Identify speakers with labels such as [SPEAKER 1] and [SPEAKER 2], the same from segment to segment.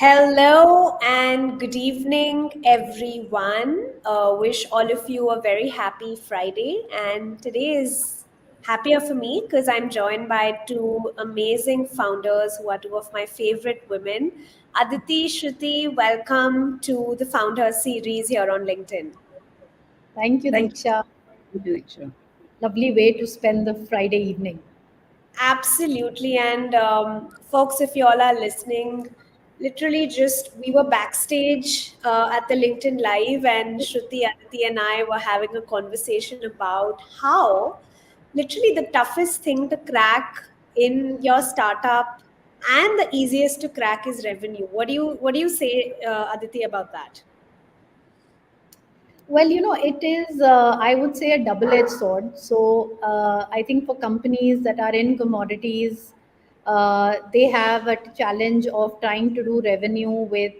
[SPEAKER 1] Hello and good evening, everyone. Wish all of you a very happy Friday. And today is happier for me because I'm joined by two amazing founders who are two of my favorite women. Aditi, Shruti, welcome to the Founder series here on LinkedIn.
[SPEAKER 2] Thank you,
[SPEAKER 3] Thank
[SPEAKER 2] Diksha.
[SPEAKER 3] you, Diksha.
[SPEAKER 2] Lovely way to spend the Friday evening.
[SPEAKER 1] Absolutely. And folks, if you all are listening, literally just we were backstage at the LinkedIn Live, and Shruti, Aditi, and I were having a conversation about how literally the toughest thing to crack in your startup and the easiest to crack is revenue. What do you say, Aditi, about that?
[SPEAKER 2] Well, it is, I would say, a double edged sword. So, I think for companies that are in commodities, they have a challenge of trying to do revenue with,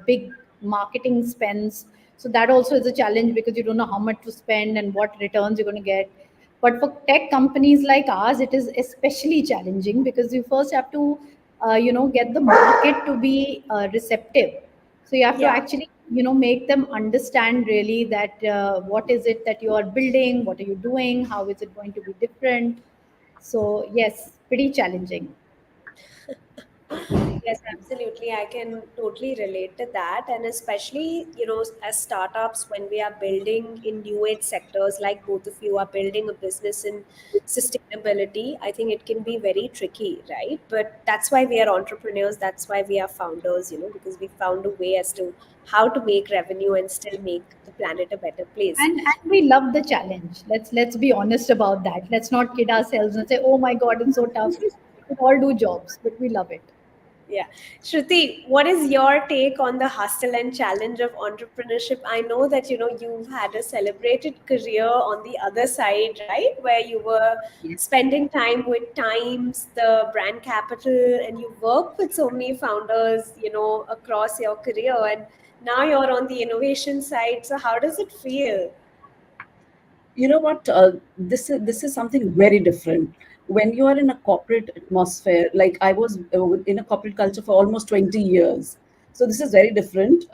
[SPEAKER 2] big marketing spends. So, that also is a challenge because you don't know how much to spend and what returns you're going to get. But for tech companies like ours, it is especially challenging because you first have to, get the market to be receptive. So you have to
[SPEAKER 1] Yeah.
[SPEAKER 2] actually, make them understand really that what is it that you are building, what are you doing, how is it going to be different. So yes, pretty challenging.
[SPEAKER 1] Yes, absolutely. I can totally relate to that. And especially, as startups, when we are building in new age sectors, like both of you are building a business in sustainability, I think it can be very tricky, right? But that's why we are entrepreneurs. That's why we are founders, because we found a way as to how to make revenue and still make the planet a better place.
[SPEAKER 2] And we love the challenge. Let's be honest about that. Let's not kid ourselves and say, oh my God, it's so tough. We all do jobs, but we love it.
[SPEAKER 1] Yeah. Shruti, what is your take on the hustle and challenge of entrepreneurship? I know that, you've had a celebrated career on the other side, right? Where you were
[SPEAKER 3] Yes.
[SPEAKER 1] spending time with Times, the brand capital, and you worked with so many founders, across your career. And now you're on the innovation side. So how does it feel?
[SPEAKER 3] You know what? This is something very different. When you are in a corporate atmosphere, like I was in a corporate culture for almost 20 years, so this is very different.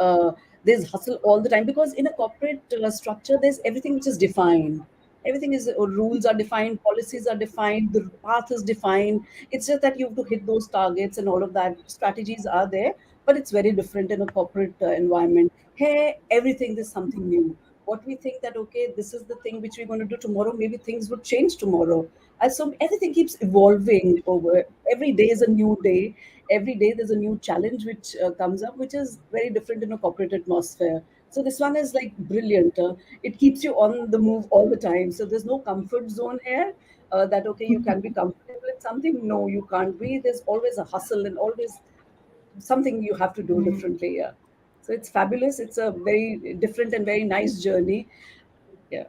[SPEAKER 3] There's hustle all the time because in a corporate structure, there's everything which is defined. Everything is rules are defined, policies are defined, the path is defined. It's just that you have to hit those targets and all of that. Strategies are there, but it's very different in a corporate environment. Hey, everything is something new. What we think that okay, this is the thing which we're going to do tomorrow, maybe things would change tomorrow. And so everything keeps evolving. Over every day is a new day. Every day there's a new challenge which comes up, which is very different in a corporate atmosphere. So this one is like brilliant. It keeps you on the move all the time, so there's no comfort zone here. That okay, you can be comfortable in something. No, you can't be. There's always a hustle and always something you have to do differently. Yeah. So it's fabulous. It's a very different and very nice journey. Yeah.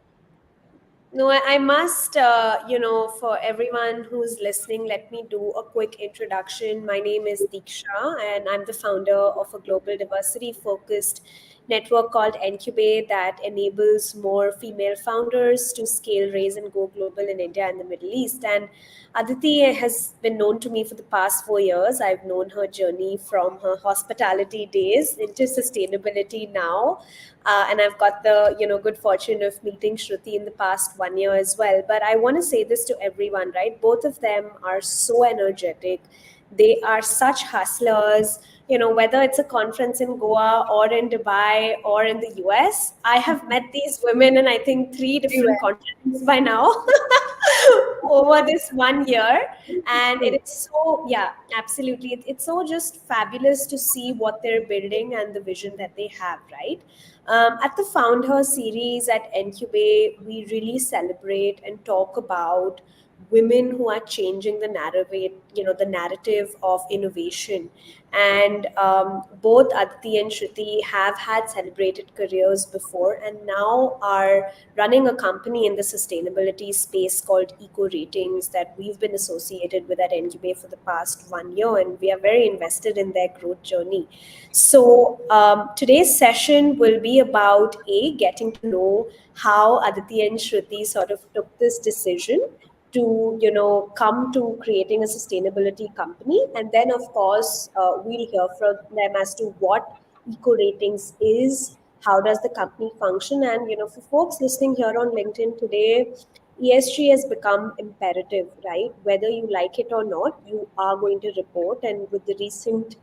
[SPEAKER 1] No, I must, for everyone who's listening, let me do a quick introduction. My name is Diksha, and I'm the founder of a global diversity focused network called Incubate that enables more female founders to scale, raise, and go global in India and the Middle East. And Aditi has been known to me for the past 4 years. I've known her journey from her hospitality days into sustainability now, and I've got the good fortune of meeting Shruti in the past 1 year as well. But I want to say this to everyone, right? Both of them are so energetic. They are such hustlers. Whether it's a conference in Goa or in Dubai or in the US, I have met these women in I think three different
[SPEAKER 2] Anyway,
[SPEAKER 1] continents by now. over this 1 year. And it
[SPEAKER 3] True.
[SPEAKER 1] is so, yeah, absolutely. It's so just fabulous to see what they're building and the vision that they have, right? At the Found Her series at Ncubate, we really celebrate and talk about women who are changing the narrative, the narrative of innovation. And both Aditi and Shruti have had celebrated careers before and now are running a company in the sustainability space called Eco Ratings that we've been associated with at Ncubate for the past 1 year, and we are very invested in their growth journey. So today's session will be about getting to know how Aditi and Shruti sort of took this decision to come to creating a sustainability company, and then of course we'll hear from them as to what Eco Ratings is, how does the company function. And for folks listening here on LinkedIn today, ESG has become imperative, right? Whether you like it or not, you are going to report. And with the recent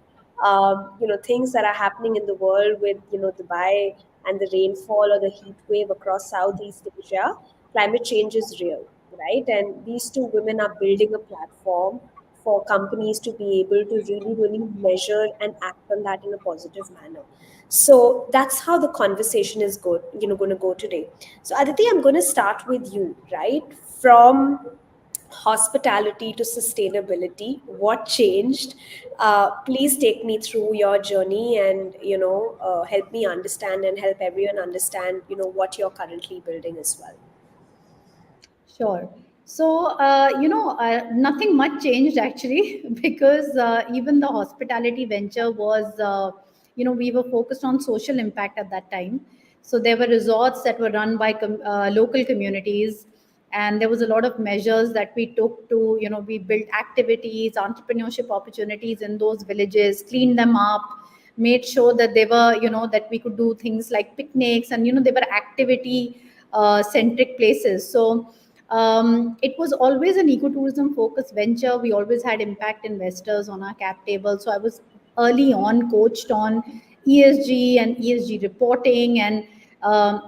[SPEAKER 1] things that are happening in the world with Dubai and the rainfall or the heat wave across Southeast Asia, climate change is real, right? And these two women are building a platform for companies to be able to really measure and act on that in a positive manner. So that's how the conversation is going to go today. So Aditi, I'm going to start with you, right? From hospitality to sustainability, what changed? Please take me through your journey and help me understand and help everyone understand what you're currently building as well.
[SPEAKER 2] Sure. So, nothing much changed actually, because even the hospitality venture was, we were focused on social impact at that time. So, there were resorts that were run by local communities, and there was a lot of measures that we took to, we built activities, entrepreneurship opportunities in those villages, cleaned them up, made sure that they were, that we could do things like picnics, and, they were activity centric places. So, it was always an ecotourism focused venture. We always had impact investors on our cap table. So I was early on coached on ESG and ESG reporting, and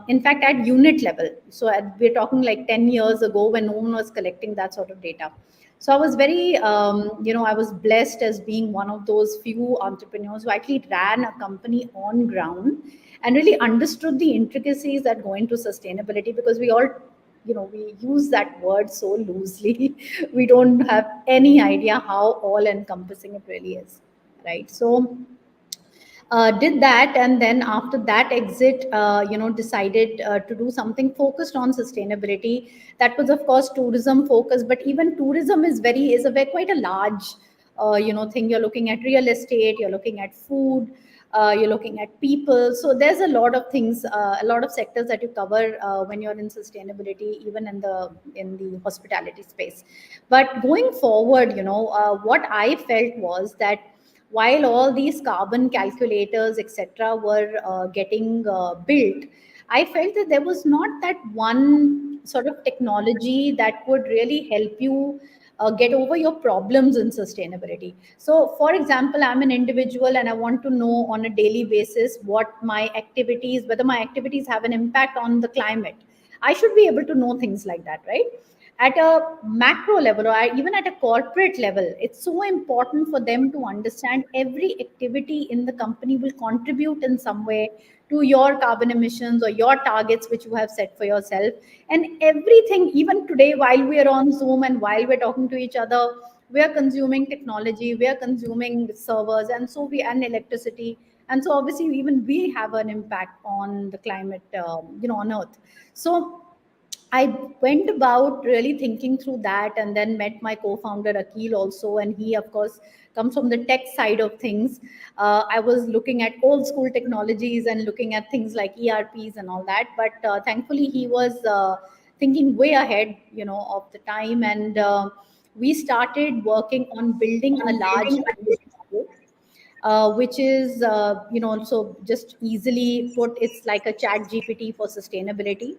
[SPEAKER 2] in fact at unit level. So we're talking like 10 years ago when no one was collecting that sort of data. So I was very, I was blessed as being one of those few entrepreneurs who actually ran a company on ground and really understood the intricacies that go into sustainability, because we all, we use that word so loosely. We don't have any idea how all encompassing it really is, right? So did that, and then after that exit, decided to do something focused on sustainability. That was of course tourism focused, but even tourism is a very quite a large thing. You're looking at real estate, you're looking at food, you're looking at people. So there's a lot of things, a lot of sectors that you cover when you're in sustainability, even in the hospitality space. But going forward, what I felt was that while all these carbon calculators etc were getting built, I felt that there was not that one sort of technology that would really help you get over your problems in sustainability. So for example, I'm an individual and I want to know on a daily basis what my activities, whether my activities have an impact on the climate. I should be able to know things like that, right? At a macro level, or even at a corporate level, it's so important for them to understand every activity in the company will contribute in some way to your carbon emissions or your targets which you have set for yourself. And everything, even today while we are on Zoom and while we're talking to each other, we are consuming technology, we are consuming servers, and so we, and electricity, and so obviously even we have an impact on the climate, on earth. So I went about really thinking through that, and then met my co-founder Akil also, and he of course comes from the tech side of things. I was looking at old school technologies and looking at things like ERPs and all that, but thankfully he was thinking way ahead, of the time, and we started working on building a large language model, which is, so just easily put, it's like a chat GPT for sustainability.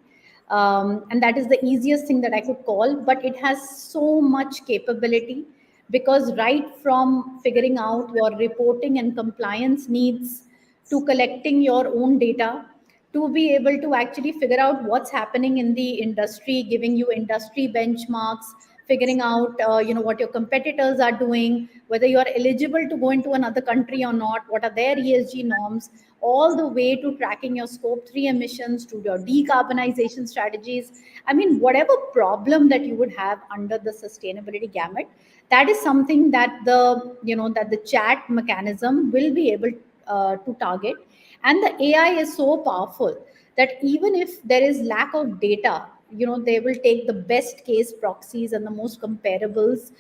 [SPEAKER 2] And that is the easiest thing that I could call, but it has so much capability, because right from figuring out your reporting and compliance needs to collecting your own data, to be able to actually figure out what's happening in the industry, giving you industry benchmarks, figuring out what your competitors are doing, whether you are eligible to go into another country or not, what are their ESG norms, all the way to tracking your scope 3 emissions, to your decarbonization strategies. I mean, whatever problem that you would have under the sustainability gamut, that is something that the chat mechanism will be able to target. And the AI is so powerful that even if there is lack of data, they will take the best case proxies and the most comparables,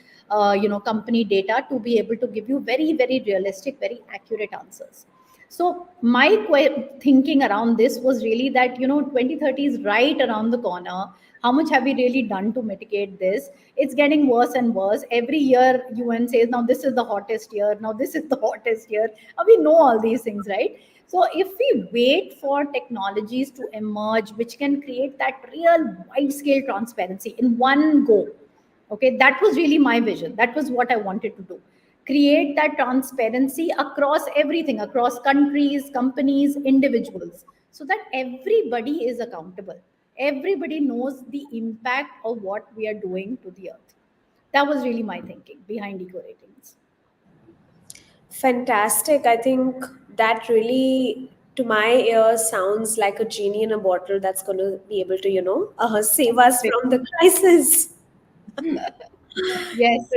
[SPEAKER 2] company data, to be able to give you very, very realistic, very accurate answers. So my thinking around this was really that 2030 is right around the corner. How much have we really done to mitigate this? It's getting worse and worse every year. UN says now this is the hottest year, now this is the hottest year. We know all these things, right? So if we wait for technologies to emerge which can create that real wide scale transparency in one go, okay, that was really my vision, that was what I wanted to do. Create that transparency across everything, across countries, companies, individuals, so that everybody is accountable, everybody knows the impact of what we are doing to the earth. That was really my thinking behind eco ratings.
[SPEAKER 1] Fantastic. I think that really, to my ear, sounds like a genie in a bottle that's going to be able to, save us from the crisis.
[SPEAKER 2] Yes.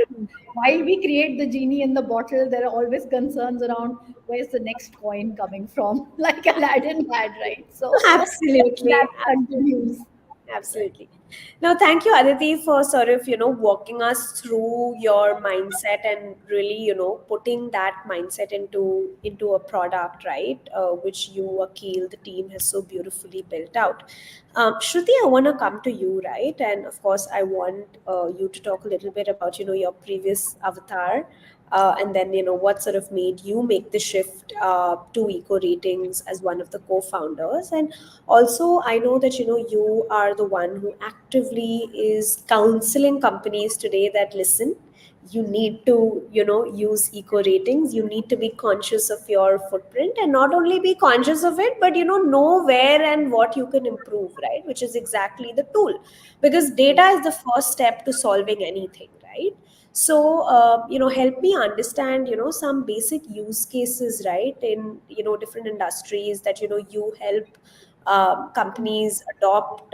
[SPEAKER 2] While we create the genie in the bottle, there are always concerns around where's the next coin coming from, like Aladdin had, right? So that
[SPEAKER 1] Absolutely.
[SPEAKER 2] continues.
[SPEAKER 1] Absolutely. Now, thank you, Aditi, for sort of, walking us through your mindset and really, putting that mindset into a product, right? Which you, Akil, the team has so beautifully built out. Shruti, I want to come to you, right? And of course, I want you to talk a little bit about, your previous avatar, and then what sort of made you make the shift to eco ratings as one of the co-founders. And also, I know that you are the one who actively is counseling companies today that, listen, you need to use eco ratings, you need to be conscious of your footprint, and not only be conscious of it, but know where and what you can improve, right? Which is exactly the tool, because data is the first step to solving anything, right? So help me understand some basic use cases, right, in different industries that you help companies adopt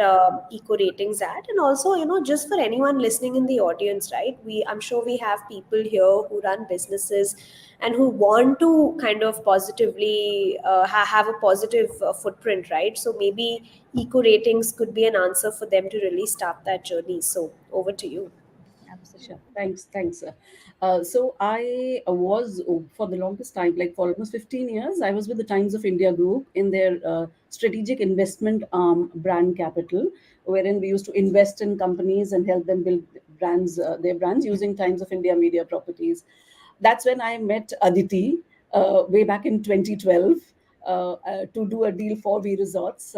[SPEAKER 1] eco ratings at. And also just for anyone listening in the audience, right, I'm sure we have people here who run businesses and who want to kind of positively have a positive footprint, right? So maybe eco ratings could be an answer for them to really start that journey. So over to you.
[SPEAKER 3] Sure.
[SPEAKER 2] Absolutely.
[SPEAKER 3] Thanks. So I was for the longest time, like for almost 15 years, I was with the Times of India Group in their strategic investment arm, Brand Capital, wherein we used to invest in companies and help them build brands, their brands using Times of India media properties. That's when I met Aditi way back in 2012. To do a deal for V Resorts,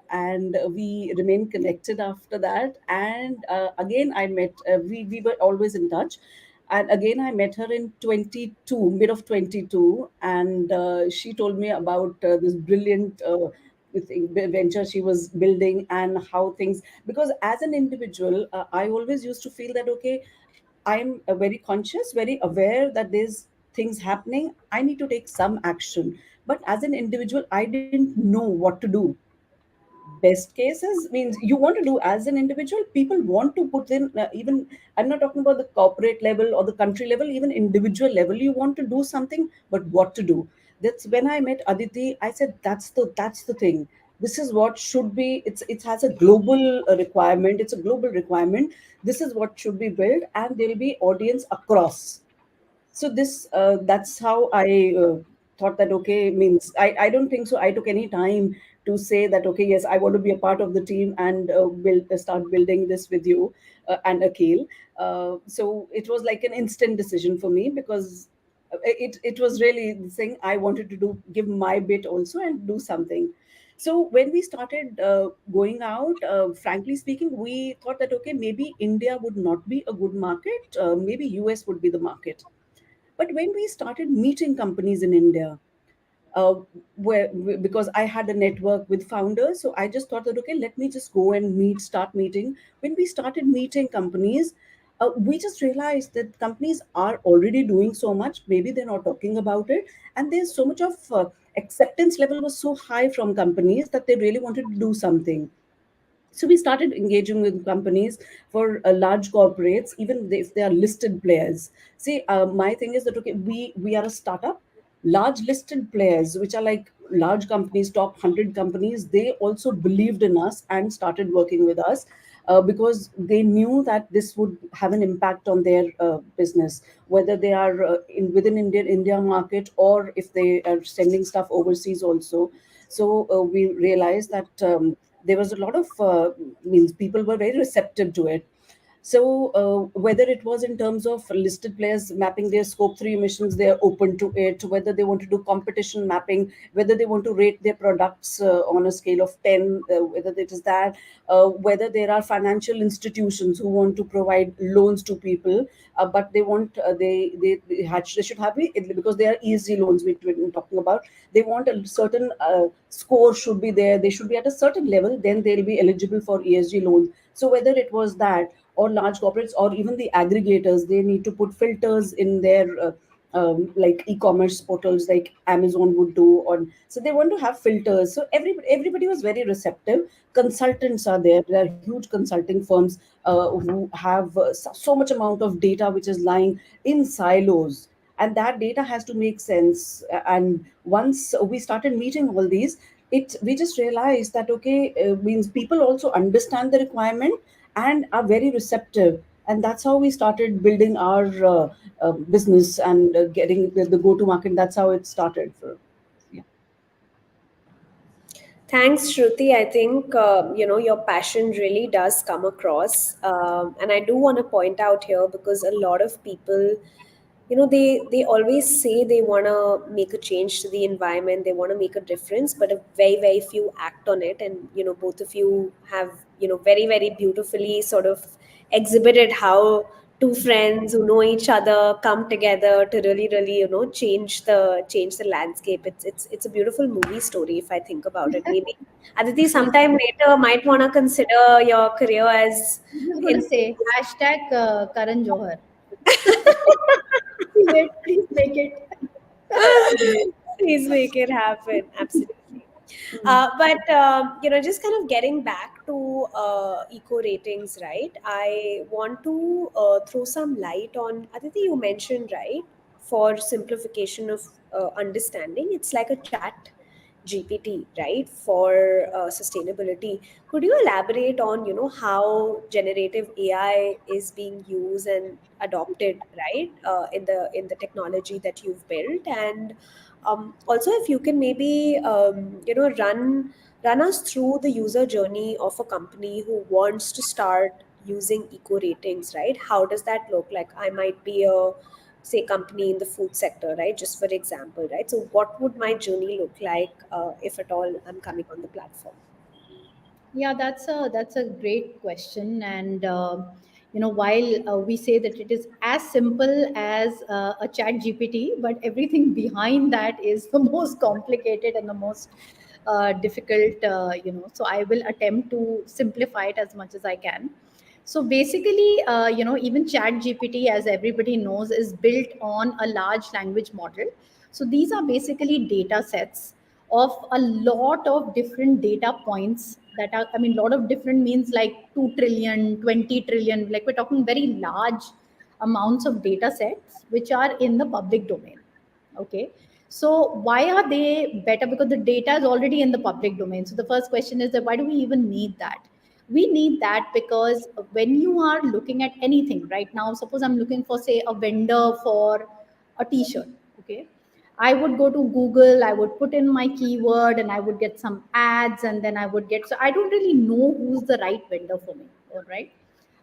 [SPEAKER 3] and we remained connected after that. And again, I met. We were always in touch, and again I met her in 22, mid of 22, and she told me about this brilliant. Venture she was building and how things, because as an individual I always used to feel that okay, I'm very conscious, very aware that there's things happening. I need to take some action. But as an individual, I didn't know what to do. Best cases means you want to do as an individual. People want to put in, even, I'm not talking about the corporate level or the country level, even individual level. You want to do something, but what to do? That's when I met Aditi. I said, that's the thing. This is what should be. It has a global requirement. It's a global requirement. This is what should be built, and there'll be audience across. So this that's how I thought that okay, means I don't think so I took any time to say that okay, yes, I want to be a part of the team and start building this with you and Akil. So it was like an instant decision for me, because it was really the thing I wanted to do, give my bit also and do something. So when we started going out, frankly speaking, we thought that okay, maybe India would not be a good market, maybe US would be the market. But when we started meeting companies in India, uh, where because I had a network with founders, so I just thought that okay, let me just go and start meeting. When we started meeting companies, we just realized that companies are already doing so much. Maybe they're not talking about it, and there's so much of acceptance level was so high from companies that they really wanted to do something. So we started engaging with companies for large corporates, even if they are listed players. See, my thing is that okay, we are a startup. Large listed players, which are like large companies, top 100 companies, they also believed in us and started working with us, because they knew that this would have an impact on their business, whether they are within India market, or if they are sending stuff overseas also. So we realized that there was a lot of means people were very receptive to it. So whether it was in terms of listed players mapping their scope 3 emissions, they are open to it. Whether they want to do competition mapping, whether they want to rate their products on a scale of 10, whether it is that, whether there are financial institutions who want to provide loans to people, but they want they should have it because they are easy loans we're talking about. They want a certain score should be there. They should be at a certain level, then they'll be eligible for ESG loans. So whether it was that, or large corporates, or even the aggregators, they need to put filters in their like e-commerce portals like Amazon would do. Or so they want to have filters. So everybody was very receptive. Consultants are there. There are huge consulting firms who have so much amount of data which is lying in silos, and that data has to make sense. And once we started meeting all these, it we just realized that okay, means people also understand the requirement and are very receptive. And that's how we started building our business and getting the go to market. That's how it started for. Yeah.
[SPEAKER 1] Thanks, Shruti. I think your passion really does come across, and I do want to point out here because a lot of people, they always say they want to make a change to the environment, they want to make a difference, but a very few act on it. And both of you have very very beautifully sort of exhibited how two friends who know each other come together to really change the landscape. It's a beautiful movie story if I think about it. Maybe Aditi sometime later might want to consider your career as
[SPEAKER 2] I was going
[SPEAKER 1] in.
[SPEAKER 2] to say hashtag Karan Johar. Please make it.
[SPEAKER 1] Please make it happen. Absolutely. But just kind of getting back to eco ratings, right? I want to throw some light on Aditi. You mentioned, right, for simplification of understanding, it's like a chat GPT, right, for sustainability. Could you elaborate on how generative AI is being used and adopted, right, in the technology that you've built? And also, if you can maybe run us through the user journey of a company who wants to start using eco ratings, right? How does that look like? I might be a, say, company in the food sector, right, just for example, right? So what would my journey look like, if at all I'm coming on the platform?
[SPEAKER 2] Yeah, that's a great question, and while we say that it is as simple as a Chat GPT, but everything behind that is the most complicated and the most difficult. So I will attempt to simplify it as much as I can. So basically, even Chat GPT, as everybody knows, is built on a large language model. So these are basically data sets of a lot of different data points that are, I mean, a lot of different means like 2 trillion, 20 trillion, like we're talking very large amounts of data sets which are in the public domain. Okay. So why are they better? Because the data is already in the public domain. So the first question is that why do we even need that? We need that because when you are looking at anything right now, suppose I'm looking for, say, a vendor for a t-shirt. Okay. I would go to Google, I would put in my keyword and I would get some ads, and then I would get, so I don't really know who's the right vendor for me. All right.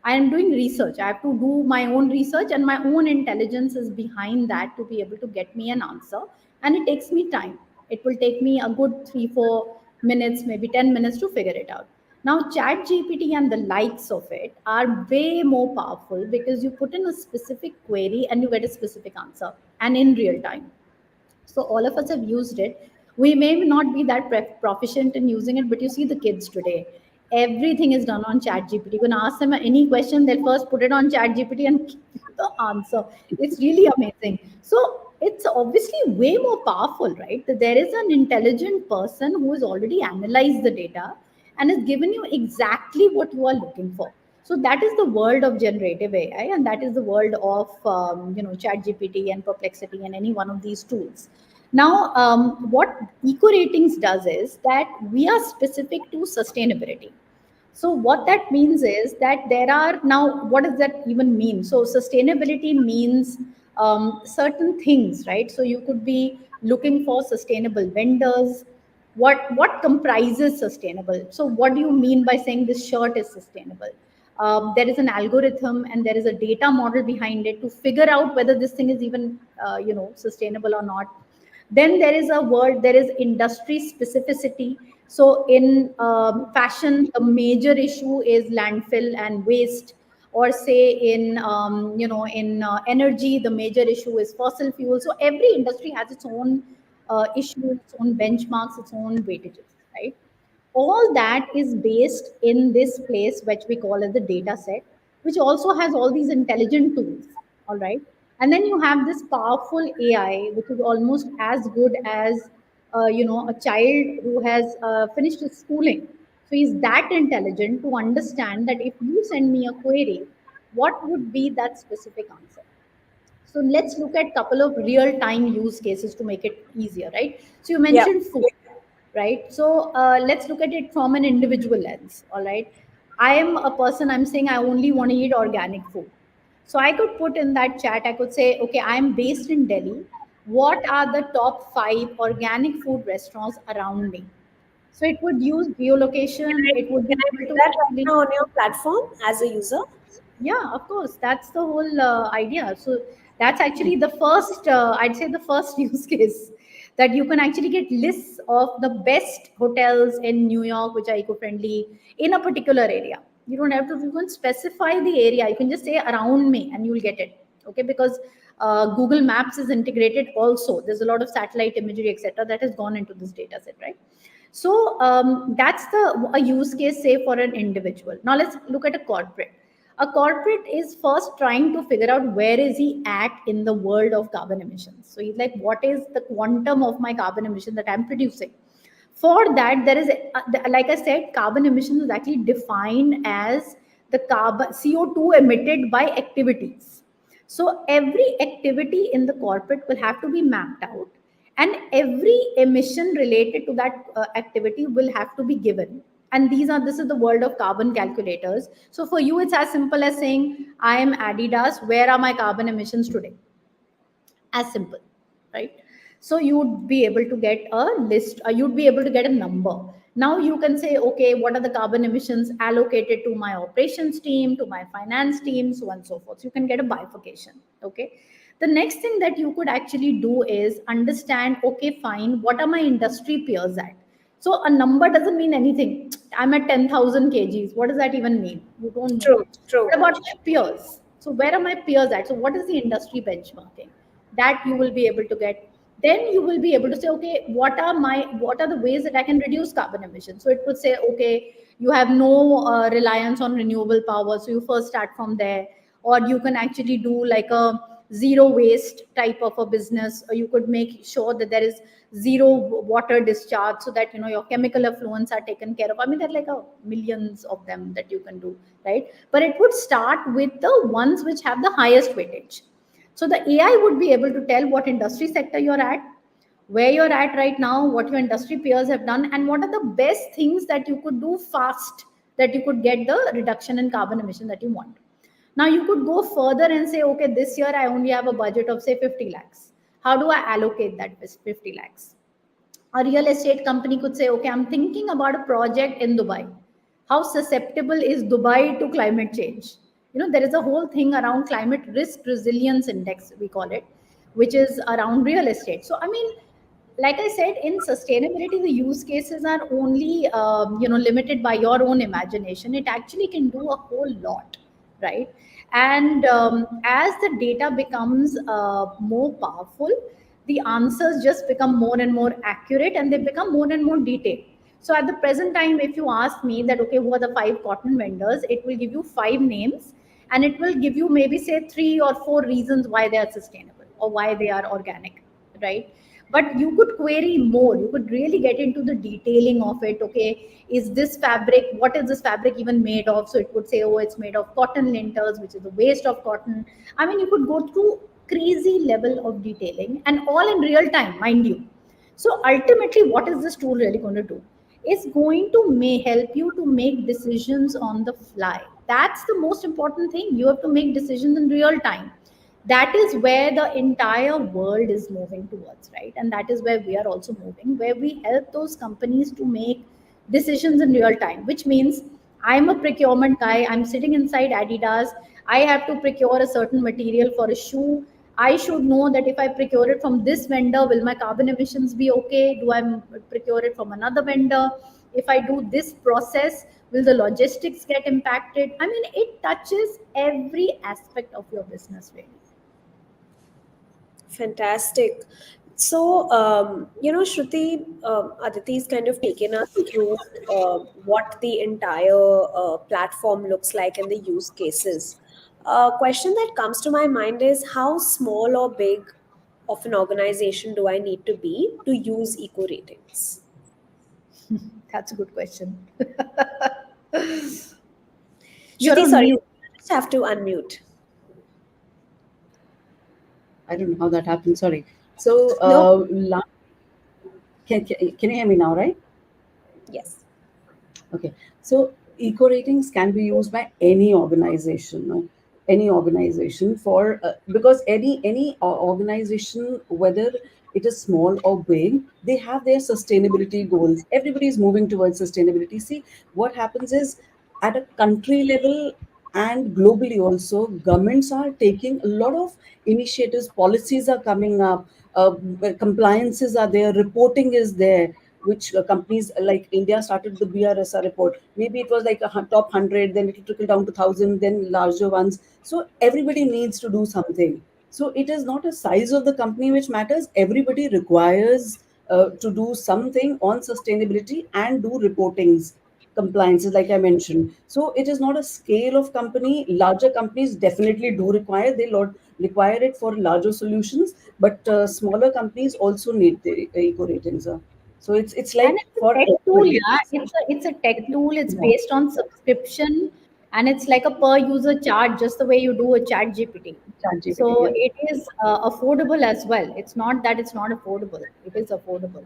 [SPEAKER 2] I am doing research. I have to do my own research, and my own intelligence is behind that to be able to get me an answer. And it takes me time. It will take me a good 3, 4 minutes, maybe 10 minutes to figure it out. Now, Chat GPT and the likes of it are way more powerful because you put in a specific query and you get a specific answer and in real time. So all of us have used it. We may not be that proficient in using it, but you see the kids today, Everything is done on ChatGPT. You can ask them any question, they'll first put it on ChatGPT and give you the answer. It's really amazing. So it's obviously way more powerful, right? That there is an intelligent person who has already analyzed the data and has given you exactly what you are looking for. So that is the world of generative AI, and that is the world of ChatGPT and Perplexity and any one of these tools. Now, what Eco Ratings does is that we are specific to sustainability. So what that means is that there are now, what does that even mean? So sustainability means certain things, right? So you could be looking for sustainable vendors. What comprises sustainable? So what do you mean by saying this shirt is sustainable? There is an algorithm and there is a data model behind it to figure out whether this thing is even sustainable or not. Then there is a word, there is industry specificity. So in fashion, the major issue is landfill and waste. Or say in energy, the major issue is fossil fuel. So every industry has its own issue, its own benchmarks, its own weightages, right? All that is based in this place which we call as the data set, which also has all these intelligent tools. All right. And then you have this powerful AI which is almost as good as a child who has finished his schooling. So he's that intelligent to understand that if you send me a query, what would be that specific answer? So let's look at a couple of real time use cases to make it easier, right? So you
[SPEAKER 1] Yeah.
[SPEAKER 2] mentioned food, right? So let's look at it from an individual lens, all right? I am a person, I'm saying I only want to eat organic food. So I could put in that chat, I could say, okay, I'm based in Delhi. What are the top 5 organic food restaurants around me? So it would use
[SPEAKER 1] Can
[SPEAKER 2] geolocation,
[SPEAKER 1] I,
[SPEAKER 2] it would
[SPEAKER 1] can
[SPEAKER 2] be
[SPEAKER 1] I
[SPEAKER 2] able
[SPEAKER 1] do
[SPEAKER 2] to
[SPEAKER 1] that right
[SPEAKER 2] actually.
[SPEAKER 1] now on your platform as a user?
[SPEAKER 2] Yeah, of course. That's the whole idea. So that's actually the first, I'd say the first use case, that you can actually get lists of the best hotels in New York, which are eco-friendly in a particular area. You don't have to even specify the area. You can just say around me and you will get it. Okay, because Google Maps is integrated also. There's a lot of satellite imagery, etc., that has gone into this data set, right? So that's the a use case, say, for an individual. Now let's look at a corporate. A corporate is first trying to figure out where is he at in the world of carbon emissions. So he's like, what is the quantum of my carbon emission that I'm producing? For that, there is, like I said, carbon emissions is actually defined as the carbon CO2 emitted by activities. So every activity in the corporate will have to be mapped out, and every emission related to that activity will have to be given. And this is the world of carbon calculators. So for you, it's as simple as saying, I am Adidas. Where are my carbon emissions today? As simple, right? So you'd be able to get a list, you'd be able to get a number. Now you can say, okay, what are the carbon emissions allocated to my operations team, to my finance team, so on and so forth. So you can get a bifurcation. Okay, the next thing that you could actually do is understand, okay, fine, what are my industry peers at? So a number doesn't mean anything. I'm at 10,000 kgs. What does that even mean? You don't know.
[SPEAKER 1] True, true.
[SPEAKER 2] What about my peers? So where are my peers at? So what is the industry benchmarking? That you will be able to get. Then you will be able to say, okay, what are the ways that I can reduce carbon emissions? So it would say, okay, you have no reliance on renewable power, so you first start from there. Or you can actually do like a zero waste type of a business, or you could make sure that there is zero water discharge, so that your chemical effluents are taken care of. I mean, there are like millions of them that you can do, right? But it would start with the ones which have the highest weightage. So the AI would be able to tell what industry sector you're at, where you're at right now, what your industry peers have done, and what are the best things that you could do fast, that you could get the reduction in carbon emission that you want. Now you could go further and say, okay, this year I only have a budget of say 50 lakhs. How do I allocate that 50 lakhs? A real estate company could say, okay, I'm thinking about a project in Dubai. How susceptible is Dubai to climate change? There is a whole thing around climate risk resilience index, we call it, which is around real estate. So, I mean, like I said, in sustainability, the use cases are only, limited by your own imagination. It actually can do a whole lot, right? And as the data becomes more powerful, the answers just become more and more accurate, and they become more and more detailed. So at the present time, if you ask me that, okay, who are the five cotton vendors, it will give you five names, and it will give you maybe say three or four reasons why they are sustainable or why they are organic, right? But you could query more. You could really get into the detailing of it. Okay, is this fabric, what is this fabric even made of? So it would say, oh, it's made of cotton linters, which is the waste of cotton. I mean, you could go through crazy level of detailing, and all in real time, mind you. So ultimately, what is this tool really going to do? It's going to may help you to make decisions on the fly. That's the most important thing. You have to make decisions in real time. That is where the entire world is moving towards, right? And that is where we are also moving, where we help those companies to make decisions in real time, which means I'm a procurement guy, I'm sitting inside Adidas, I have to procure a certain material for a shoe. I should know that if I procure it from this vendor, will my carbon emissions be okay? Do I procure it from another vendor? If I do this process, will the logistics get impacted? I mean, it touches every aspect of your business, really.
[SPEAKER 1] Fantastic. So, Shruti, Aditi's kind of taken us through what the entire platform looks like and the use cases. A question that comes to my mind is how small or big of an organization do I need to be to use eco ratings?
[SPEAKER 2] That's a good question. You're
[SPEAKER 1] Shruti,
[SPEAKER 2] on
[SPEAKER 1] sorry,
[SPEAKER 2] mute.
[SPEAKER 1] you just have to unmute.
[SPEAKER 3] I don't know how that happened. Sorry. So,
[SPEAKER 1] No.
[SPEAKER 3] can you hear me now, right?
[SPEAKER 1] Yes.
[SPEAKER 3] Okay. So eco ratings can be used by any organization, no? Any organization for because any organization, whether it is small or big, they have their sustainability goals. Everybody is moving towards sustainability. See, what happens is at a country level and globally also, governments are taking a lot of initiatives. Policies are coming up. Compliances are there. Reporting is there, which companies like India started the BRSR report. Maybe it was like top 100, then it trickle down to 1,000, then larger ones. So everybody needs to do something. So it is not a size of the company which matters. Everybody requires to do something on sustainability and do reportings, compliances, like I mentioned. So it is not a scale of company. Larger companies definitely do require, require it for larger solutions, but smaller companies also need the eco ratings. So it's
[SPEAKER 2] And
[SPEAKER 3] like
[SPEAKER 2] it's a
[SPEAKER 3] for
[SPEAKER 2] tech tool,
[SPEAKER 3] everybody.
[SPEAKER 2] yeah. It's a tech tool. It's
[SPEAKER 3] Yeah,
[SPEAKER 2] based on subscription, and it's like a per user charge, just the way you do a chat GPT.
[SPEAKER 3] ChatGPT,
[SPEAKER 2] So
[SPEAKER 3] yeah.
[SPEAKER 2] it is affordable as well. It's not that it's not affordable. It is affordable.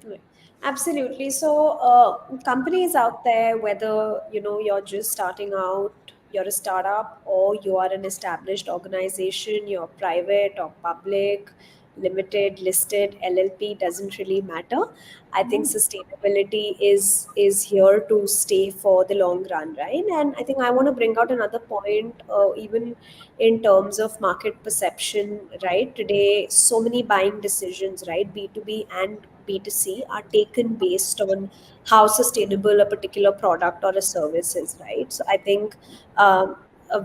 [SPEAKER 1] Right. Absolutely. So, companies out there, whether you're just starting out, you're a startup, or you are an established organization, you're private or public, limited, listed, LLP, doesn't really matter. I think sustainability is here to stay for the long run, right? And I think I want to bring out another point, even in terms of market perception, right? Today, so many buying decisions, right, B2B and B2C, are taken based on how sustainable a particular product or a service is, right? So I think a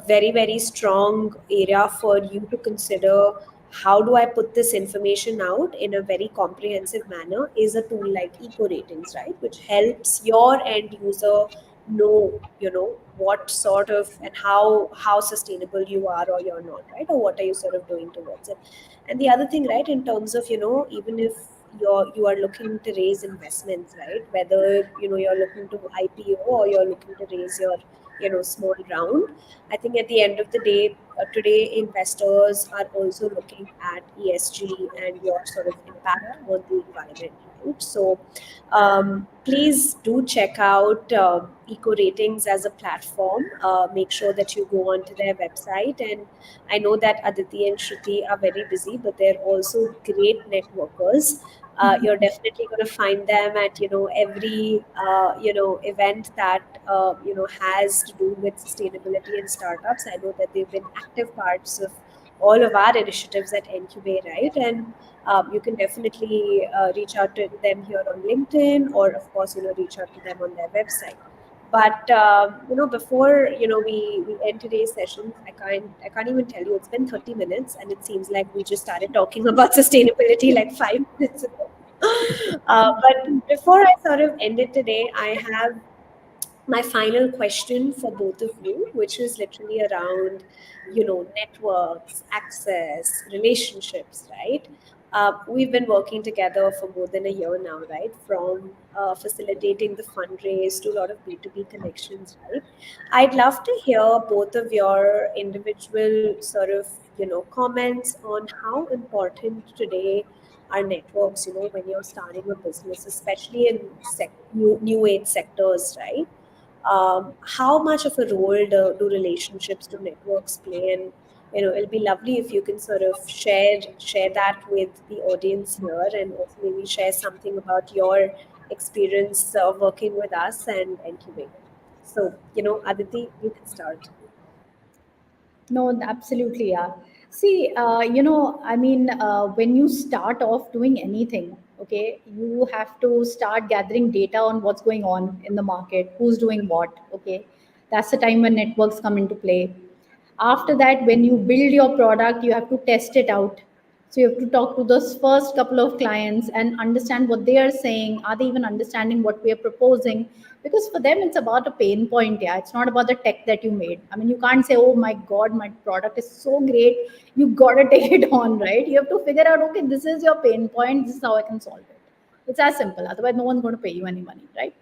[SPEAKER 1] very, very strong area for you to consider how do I put this information out in a very comprehensive manner is a tool like Eco Ratings, right? Which helps your end user know, what sort of and how sustainable you are or you're not, right? Or what are you sort of doing towards it. And the other thing, right, in terms of, even if you are looking to raise investments, right? Whether you're looking to IPO or you're looking to raise your small round. I think at the end of the day, today investors are also looking at ESG and your sort of impact on the environment, right? So please do check out Eco Ratings as a platform. Make sure that you go onto their website. And I know that Aditi and Shruti are very busy, but they're also great networkers. You're definitely going to find them at every event that has to do with sustainability and startups. I know that they've been active parts of all of our initiatives at Incubate, right? And you can definitely reach out to them here on LinkedIn, or of course reach out to them on their website. But before we end today's session, I can't even tell you, it's been 30 minutes, and it seems like we just started talking about sustainability like 5 minutes ago. But before I sort of end it today, I have my final question for both of you, which is literally around, networks, access, relationships, right? We've been working together for more than a year now, right? From facilitating the fundraise to a lot of B2B connections, right? I'd love to hear both of your individual sort of, comments on how important today are networks, when you're starting a business, especially in new age sectors, right? How much of a role do relationships, do networks play? And it'll be lovely if you can sort of share that with the audience here, and also maybe share something about your experience working with us and incubate. So, Aditi, you can start.
[SPEAKER 2] No, absolutely, yeah. See, I mean, when you start off doing anything, okay, you have to start gathering data on what's going on in the market, who's doing what, okay. That's the time when networks come into play. After that, when you build your product, you have to test it out. So you have to talk to those first couple of clients and understand what they are saying. Are they even understanding what we are proposing? Because for them, it's about a pain point. Yeah, it's not about the tech that you made. I mean, you can't say, "Oh my God, my product is so great." You gotta take it on, right? You have to figure out, okay, this is your pain point. This is how I can solve it. It's as simple. Otherwise, no one's going to pay you any money, right?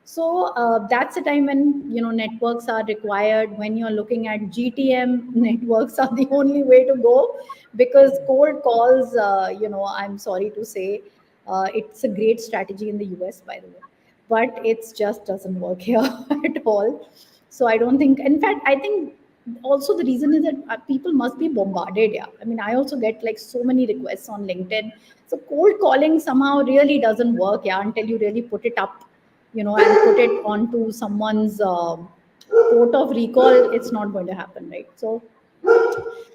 [SPEAKER 2] So that's the time when networks are required. When you're looking at GTM, networks are the only way to go, because cold calls, I'm sorry to say, it's a great strategy in the US, by the way, but it just doesn't work here at all. So I don't think. In fact, I think also the reason is that people must be bombarded. Yeah, I mean, I also get like so many requests on LinkedIn. So cold calling somehow really doesn't work. Yeah, until you really put it up, and put it onto someone's port of recall, it's not going to happen, right? So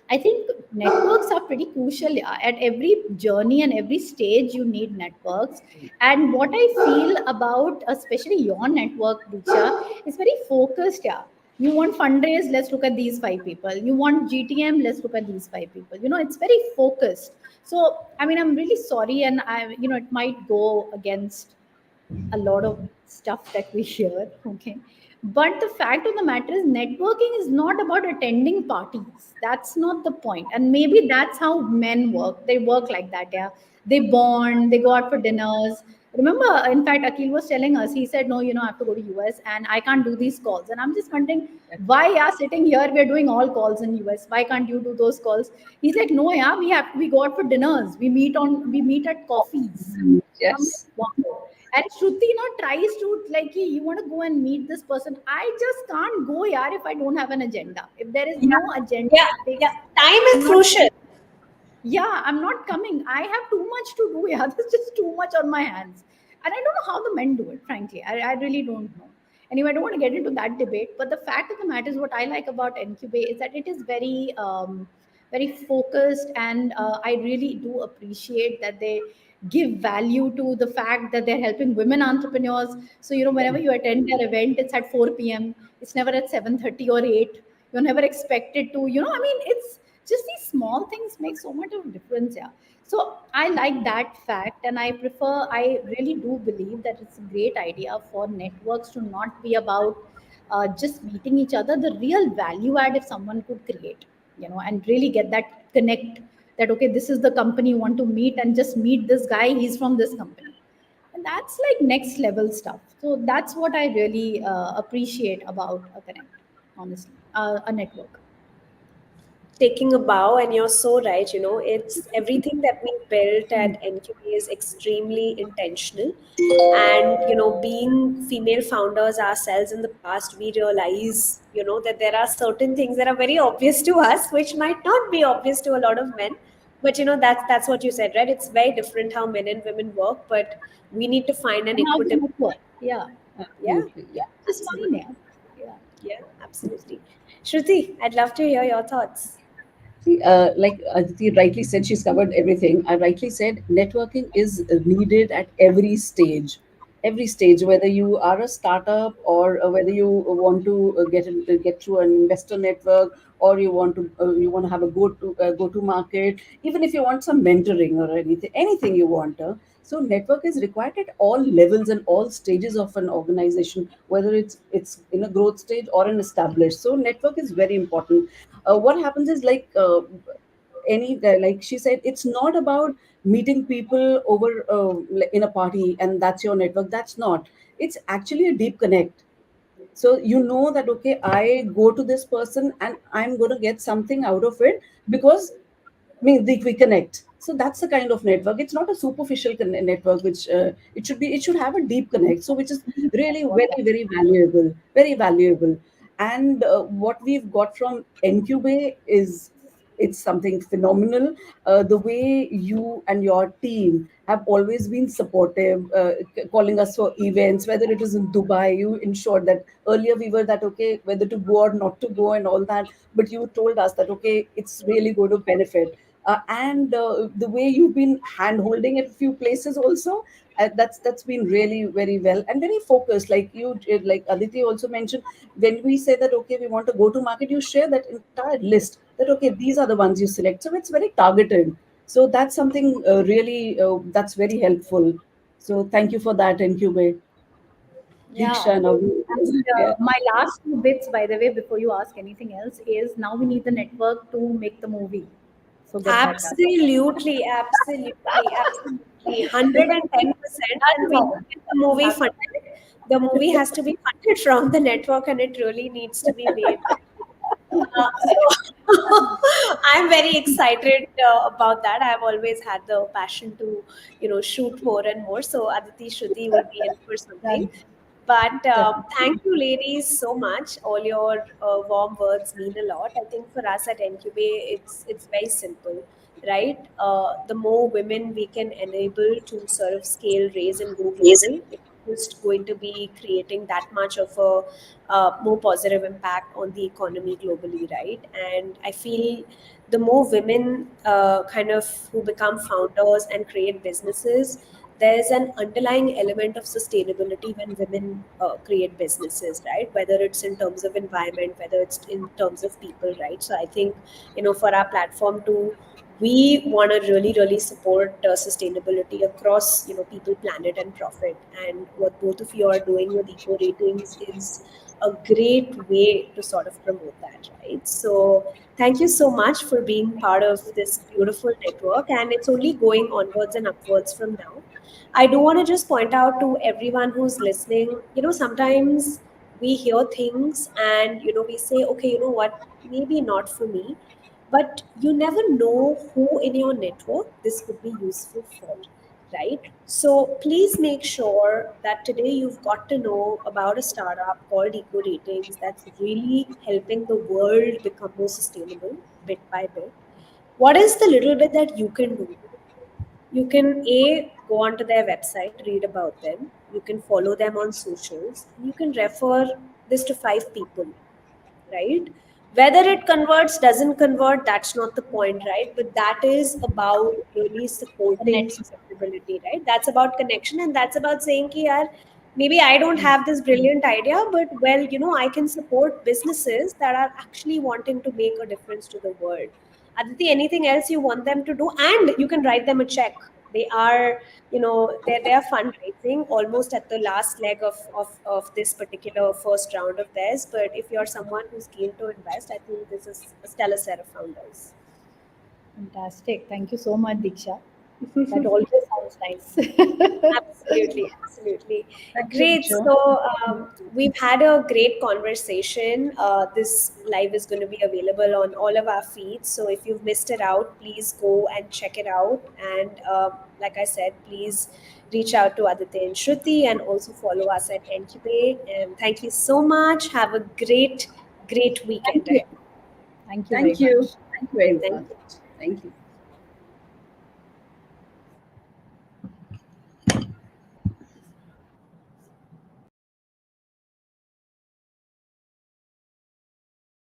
[SPEAKER 2] I think networks are pretty crucial, yeah. At every journey and every stage. You need networks. And what I feel about, especially your network, Diksha, is very focused. Yeah, you want fundraise, let's look at these five people. You want GTM, let's look at these five people. It's very focused. So I mean, I'm really sorry, and it might go against a lot of stuff that we hear. Okay, but the fact of the matter is, networking is not about attending parties. That's not the point. And maybe that's how men work. They work like that. Yeah, they bond, they go out for dinners. Remember, in fact, Akil was telling us, he said, no, I have to go to US and I can't do these calls. And I'm just wondering, why, yeah, sitting here we're doing all calls in US, why can't you do those calls? He's like, no, yeah, we go out for dinners, we meet at coffees. I'm like,
[SPEAKER 3] Yes.
[SPEAKER 2] wow. And Shruti now tries to, like, "Hey, you want to go and meet this person?" I just can't go, yaar, if I don't have an agenda. If there is
[SPEAKER 1] Yeah,
[SPEAKER 2] no agenda,
[SPEAKER 1] yeah,
[SPEAKER 2] it
[SPEAKER 1] yeah.
[SPEAKER 2] takes.
[SPEAKER 1] Time
[SPEAKER 2] I'm
[SPEAKER 1] is
[SPEAKER 2] not.
[SPEAKER 1] crucial.
[SPEAKER 2] Yeah, I'm not coming. I have too much to do. Yeah, there's just too much on my hands. And I don't know how the men do it, frankly. I really don't know. Anyway, I don't want to get into that debate. But the fact of the matter is, what I like about Incubate is that it is very focused. And I really do appreciate that they give value to the fact that they're helping women entrepreneurs. So, whenever you attend their event, it's at 4 p.m., it's never at 7:30 or 8. You're never expected to, I mean, it's just these small things make so much of a difference. Yeah, so I like that fact, and I really do believe that it's a great idea for networks to not be about just meeting each other. The real value add, if someone could create, and really get that connect, that okay, this is the company you want to meet, and just meet this guy, he's from this company. And that's like next level stuff. So that's what I really appreciate about a connect, honestly, a network.
[SPEAKER 1] Taking a bow, and you're so right. It's everything that we built at NQA is extremely intentional. And being female founders ourselves in the past, we realize that there are certain things that are very obvious to us which might not be obvious to a lot of men. But that's what you said, right? It's very different how men and women work, but we need to find an
[SPEAKER 2] And how the
[SPEAKER 1] equitable.
[SPEAKER 2] network, yeah,
[SPEAKER 1] Yeah,
[SPEAKER 3] Absolutely.
[SPEAKER 1] yeah,
[SPEAKER 2] just fine,
[SPEAKER 1] absolutely.
[SPEAKER 2] yeah, yeah.
[SPEAKER 1] Yeah, absolutely. Shruti, I'd love to hear your thoughts.
[SPEAKER 3] See, like Aditi rightly said, she's covered everything. I rightly said networking is needed at every stage. Every stage, whether you are a startup or whether you want to get through an investor network, or you want to have a go to market, even if you want some mentoring or anything you want. So network is required at all levels and all stages of an organization, whether it's in a growth stage or an established. So network is very important. What happens is, any like she said, it's not about meeting people over in a party and that's your network. That's not. It's actually a deep connect. So you know that, okay, I go to this person and I'm going to get something out of it, because we connect. So that's the kind of network. It's not a superficial network, which it should have a deep connect, so which is really very very valuable, very valuable. And what we've got from Ncube is, it's something phenomenal. The way you and your team have always been supportive, calling us for events, whether it is in Dubai. You ensured that earlier we were that, okay, whether to go or not to go and all that, but you told us that, okay, it's really going to benefit. And the way you've been hand holding at a few places also, that's been really very well and very focused. Like like Aditi also mentioned, when we say that, okay, we want to go to market, you share that entire list, that, okay, these are the ones you select. So it's very targeted. So that's something really that's very helpful. So thank you for that, Ncube.
[SPEAKER 2] Yeah.
[SPEAKER 3] Diksha, now.
[SPEAKER 2] And
[SPEAKER 3] Yeah.
[SPEAKER 2] my last two bits, by the way, before you ask anything else, is now we need the network to make the movie. So get that done.
[SPEAKER 1] Absolutely, absolutely, absolutely. 110%. And we
[SPEAKER 2] That's
[SPEAKER 1] get the movie funded. The movie has to be funded from the network and it really needs to be made. So I'm very excited about that. I've always had the passion to, shoot more and more. So Aditi Shruti will be in for something.
[SPEAKER 2] done.
[SPEAKER 1] But
[SPEAKER 3] Definitely.
[SPEAKER 1] thank you, ladies, so much. All your warm words mean a lot. I think for us at Ncube, it's very simple, right? The more women we can enable to sort of scale, raise, and go global, it's just going to be creating that much of a more positive impact on the economy globally, right? And I feel the more women kind of who become founders and create businesses, there's an underlying element of sustainability when women create businesses, right? Whether it's in terms of environment, whether it's in terms of people, right? So I think, for our platform to, we want to really, really support sustainability across, people, planet, and profit. And what both of you are doing with eco ratings is a great way to sort of promote that, right? So thank you so much for being part of this beautiful network, and it's only going onwards and upwards from now. I do want to just point out to everyone who's listening, sometimes we hear things and, we say, okay, you know what, maybe not for me, but you never know who in your network this could be useful for, right? So please make sure that today you've got to know about a startup called Eco Ratings that's really helping the world become more sustainable bit by bit. What is the little bit that you can do? You can go onto their website, read about them, you can follow them on socials, you can refer this to 5 people, right? Whether it converts, doesn't convert, that's not the point, right? But that is about really supporting
[SPEAKER 2] Connect.
[SPEAKER 1] sustainability, right? That's about connection, and that's about saying ki yaar, maybe I don't have this brilliant idea, but well, I can support businesses that are actually wanting to make a difference to the world. Aditi, anything else you want them to do? And you can write them a check. They are, they're fundraising almost at the last leg of this particular first round of theirs. But if you're someone who's keen to invest, I think this is a stellar set of founders.
[SPEAKER 2] Fantastic. Thank you so much, Diksha. That always sounds nice.
[SPEAKER 1] Absolutely, absolutely.
[SPEAKER 3] Thank you,
[SPEAKER 1] Great.
[SPEAKER 3] Diksha.
[SPEAKER 1] So we've had a great conversation. This live is going to be available on all of our feeds. So if you've missed it out, please go and check it out. And like I said, please reach out to Aditya and Shruti and also follow us at Ncube. And thank you so much. Have a great, great weekend
[SPEAKER 2] Thank you.
[SPEAKER 1] ahead.
[SPEAKER 2] Thank you very
[SPEAKER 3] Thank you.
[SPEAKER 2] much.
[SPEAKER 3] Thank you very
[SPEAKER 1] Thank
[SPEAKER 3] much.
[SPEAKER 1] you.
[SPEAKER 3] Thank you.